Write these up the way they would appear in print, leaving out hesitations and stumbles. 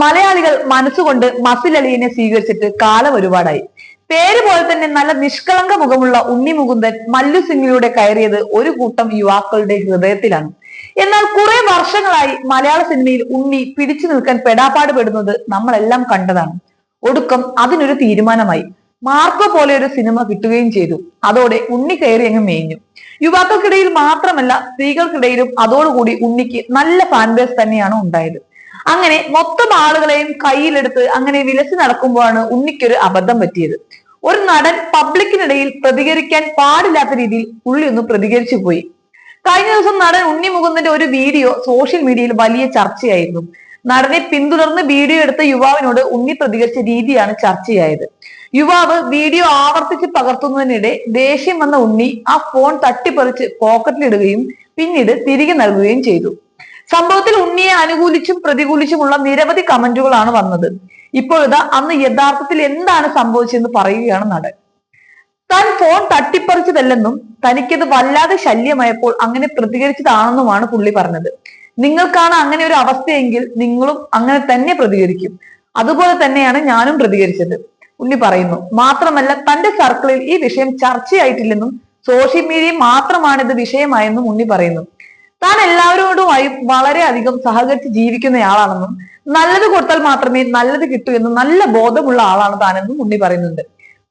മലയാളികൾ മനസ്സുകൊണ്ട് മസിൽ അലിയെ സ്വീകരിച്ചിട്ട് കാലം ഒരുപാടായി. പേര് പോലെ തന്നെ നല്ല നിഷ്കളങ്ക മുഖമുള്ള ഉണ്ണി മുകുന്ദൻ മല്ലു സിംഗിലൂടെ കയറിയത് ഒരു കൂട്ടം യുവാക്കളുടെ ഹൃദയത്തിലാണ്. എന്നാൽ കുറെ വർഷങ്ങളായി മലയാള സിനിമയിൽ ഉണ്ണി പിടിച്ചു നിൽക്കാൻ പെടാപ്പാട് പെടുന്നത് നമ്മളെല്ലാം കണ്ടതാണ്. ഒടുക്കം അതിനൊരു തീരുമാനമായി. മാർക്കോ പോലെ ഒരു സിനിമ കിട്ടുകയും ചെയ്തു. അതോടെ ഉണ്ണി കയറി അങ്ങ് മേഞ്ഞു. യുവാക്കൾക്കിടയിൽ മാത്രമല്ല, സ്ത്രീകൾക്കിടയിലും അതോടുകൂടി ഉണ്ണിക്ക് നല്ല ഫാൻ ബേസ് തന്നെയാണ് ഉണ്ടായത്. അങ്ങനെ മൊത്തം ആളുകളെയും കയ്യിലെടുത്ത് അങ്ങനെ വിലസി നടക്കുമ്പോഴാണ് ഉണ്ണിക്കൊരു അബദ്ധം പറ്റിയത്. ഒരു നടൻ പബ്ലിക്കിനിടയിൽ പ്രതികരിക്കാൻ പാടില്ലാത്ത രീതിയിൽ പുള്ളി ഒന്ന് പ്രതികരിച്ചു പോയി. കഴിഞ്ഞ ദിവസം നടൻ ഉണ്ണി മുകുന്ദന്റെ ഒരു വീഡിയോ സോഷ്യൽ മീഡിയയിൽ വലിയ ചർച്ചയായിരുന്നു. നടനെ പിന്തുടർന്ന് വീഡിയോ എടുത്ത യുവാവിനോട് ഉണ്ണി പ്രതികരിച്ച രീതിയാണ് ചർച്ചയായത്. യുവാവ് വീഡിയോ ആവർത്തിച്ച് പകർത്തുന്നതിനിടെ ദേഷ്യം വന്ന ഉണ്ണി ആ ഫോൺ തട്ടിപ്പറിച്ച് പോക്കറ്റിലിടുകയും പിന്നീട് തിരികെ നൽകുകയും ചെയ്തു. സംഭവത്തിൽ ഉണ്ണിയെ അനുകൂലിച്ചും പ്രതികൂലിച്ചുമുള്ള നിരവധി കമന്റുകളാണ് വന്നത്. ഇപ്പോഴിതാ അന്ന് യഥാർത്ഥത്തിൽ എന്താണ് സംഭവിച്ചതെന്ന് പറയുകയാണ് നടൻ. താൻ ഫോൺ തട്ടിപ്പറിച്ചതല്ലെന്നും തനിക്കത് വല്ലാതെ ശല്യമായപ്പോൾ അങ്ങനെ പ്രതികരിച്ചതാണെന്നുമാണ് പുള്ളി പറഞ്ഞത്. നിങ്ങൾക്കാണ് അങ്ങനെ ഒരു അവസ്ഥയെങ്കിൽ നിങ്ങളും അങ്ങനെ തന്നെ പ്രതികരിക്കും. അതുപോലെ തന്നെയാണ് ഞാനും പ്രതികരിച്ചത്, ഉണ്ണി പറയുന്നു. മാത്രമല്ല, തന്റെ സർക്കിളിൽ ഈ വിഷയം ചർച്ചയായിട്ടില്ലെന്നും സോഷ്യൽ മീഡിയ മാത്രമാണ് ഇത് വിഷയമായെന്നും ഉണ്ണി പറയുന്നു. താൻ എല്ലാവരോടുമായി വളരെയധികം സഹകരിച്ച് ജീവിക്കുന്നയാളാണെന്നും നല്ലത് കൊടുത്താൽ മാത്രമേ നല്ലത് കിട്ടൂ എന്നും നല്ല ബോധമുള്ള ആളാണ് താനെന്നും ഉണ്ണി പറയുന്നുണ്ട്.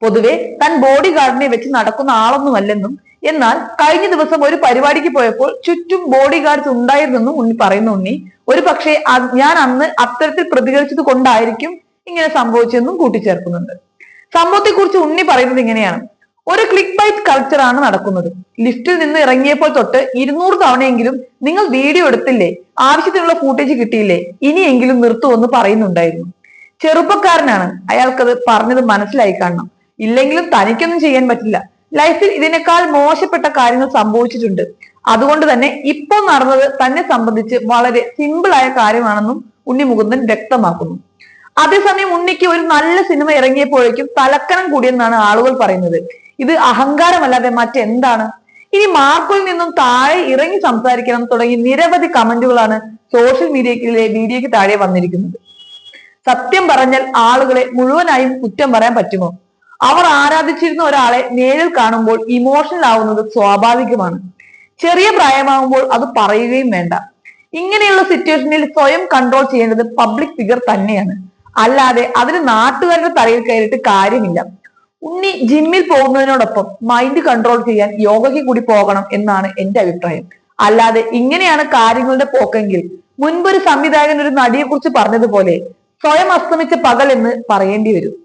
പൊതുവെ താൻ ബോഡി ഗാർഡിനെ വെച്ച് നടക്കുന്ന ആളൊന്നുമല്ലെന്നും, എന്നാൽ കഴിഞ്ഞ ദിവസം ഒരു പരിപാടിക്ക് പോയപ്പോൾ ചുറ്റും ബോഡി ഗാർഡ്സ് ഉണ്ടായിരുന്നെന്നും ഉണ്ണി പറയുന്നു. ഉണ്ണി ഒരു പക്ഷേ ഞാൻ അന്ന് അത്തരത്തിൽ പ്രതികരിച്ചത് കൊണ്ടായിരിക്കും ഇങ്ങനെ സംഭവിച്ചെന്നും കൂട്ടിച്ചേർക്കുന്നുണ്ട്. സംഭവത്തെ കുറിച്ച് ഉണ്ണി പറയുന്നത് ഇങ്ങനെയാണ്: ഒരു ക്ലിക്ക് ബൈറ്റ് കൾച്ചറാണ് നടക്കുന്നത്. ലിഫ്റ്റിൽ നിന്ന് ഇറങ്ങിയപ്പോൾ തൊട്ട് 200 തവണയെങ്കിലും നിങ്ങൾ വീഡിയോ എടുത്തില്ലേ, ആവശ്യത്തിനുള്ള ഫൂട്ടേജ് കിട്ടിയില്ലേ, ഇനിയെങ്കിലും നിർത്തുമെന്ന് പറയുന്നുണ്ടായിരുന്നു. ചെറുപ്പക്കാരനാണ്, അയാൾക്കത് പറഞ്ഞത് മനസ്സിലായി കാണണം. ഇല്ലെങ്കിലും തനിക്കൊന്നും ചെയ്യാൻ പറ്റില്ല. ലൈഫിൽ ഇതിനേക്കാൾ മോശപ്പെട്ട കാര്യങ്ങൾ സംഭവിച്ചിട്ടുണ്ട്. അതുകൊണ്ട് തന്നെ ഇപ്പോൾ നടന്നത് തന്നെ സംബന്ധിച്ച് വളരെ സിമ്പിൾ ആയ കാര്യമാണെന്നും ഉണ്ണി മുകുന്ദൻ വ്യക്തമാക്കുന്നു. അതേസമയം ഉണ്ണിക്ക് ഒരു നല്ല സിനിമ ഇറങ്ങിയപ്പോഴേക്കും തലക്കനം കൂടിയെന്നാണ് ആളുകൾ പറയുന്നത്. ഇത് അഹങ്കാരമല്ലാതെ മറ്റെന്താണ്? ഇനി മാർക്കോയിൽ നിന്നും താഴെ ഇറങ്ങി സംസാരിക്കണം തുടങ്ങി നിരവധി കമന്റുകളാണ് സോഷ്യൽ മീഡിയയിലെ വീഡിയോയ്ക്ക് താഴെ വന്നിരിക്കുന്നത്. സത്യം പറഞ്ഞാൽ ആളുകളെ മുഴുവനായും കുറ്റം പറയാൻ പറ്റുമോ? അവർ ആരാധിച്ചിരുന്ന ഒരാളെ നേരിൽ കാണുമ്പോൾ ഇമോഷണൽ ആവുന്നത് സ്വാഭാവികമാണ്. ചെറിയ പ്രായമാകുമ്പോൾ അത് പറയുകയും വേണ്ട. ഇങ്ങനെയുള്ള സിറ്റുവേഷനിൽ സ്വയം കൺട്രോൾ ചെയ്യേണ്ടത് പബ്ലിക് ഫിഗർ തന്നെയാണ്, അല്ലാതെ അതിന് നാട്ടുകാരുടെ തലയിൽ കയറിയിട്ട് കാര്യമില്ല. ഉണ്ണി ജിമ്മിൽ പോകുന്നതിനോടൊപ്പം മൈൻഡ് കൺട്രോൾ ചെയ്യാൻ യോഗയ്ക്ക് കൂടി പോകണം എന്നാണ് എന്റെ അഭിപ്രായം. അല്ലാതെ ഇങ്ങനെയാണ് കാര്യങ്ങളുടെ പോക്കെങ്കിൽ മുൻപൊരു സംവിധായകൻ ഒരു നടിയെ കുറിച്ച് പറഞ്ഞതുപോലെ സ്വയം അസ്തമിച്ച പകൽ എന്ന് പറയേണ്ടി വരും.